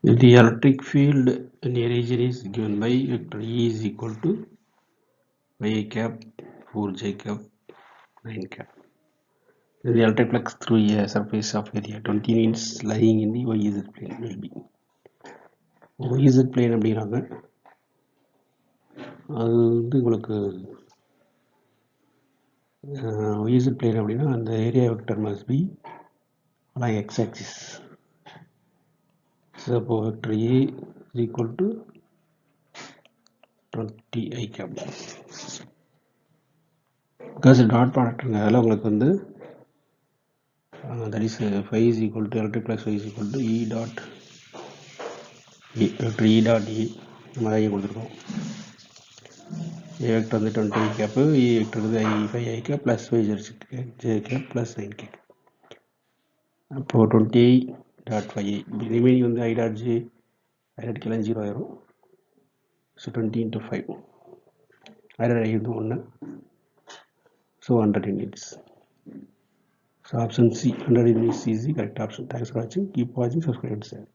The electric field in a region is given by vector E is equal to y cap 4j cap 9 cap. The electric flux through a surface of area 20 means lying in the YZ plane will be. YZ plane அப்படிங்கிறாங்க. அது வந்து உங்களுக்கு YZ plane அப்படின்னா அந்த area vector must be along x axis. So vector A is equal to 20 I cap. Because dot product அதெல்லாம் உங்களுக்கு வந்து that is phi is equal to electric flux phi is equal to E dot E vector E dot E நம்ம ஐ கொடுத்துருக்கோம். A vector வந்து 20 I cap, E vector வந்து I 5 I cap plus 5 j cap plus 9 cap. அப்போ 20 dot 5 remaining வந்து I dot j I dot k 0 ஆயிரும். So 20 into 5 I dot I வந்து 1, so 100 units. So option C 100 units is the correct option. Thanks for watching. Keep watching, subscribe and share.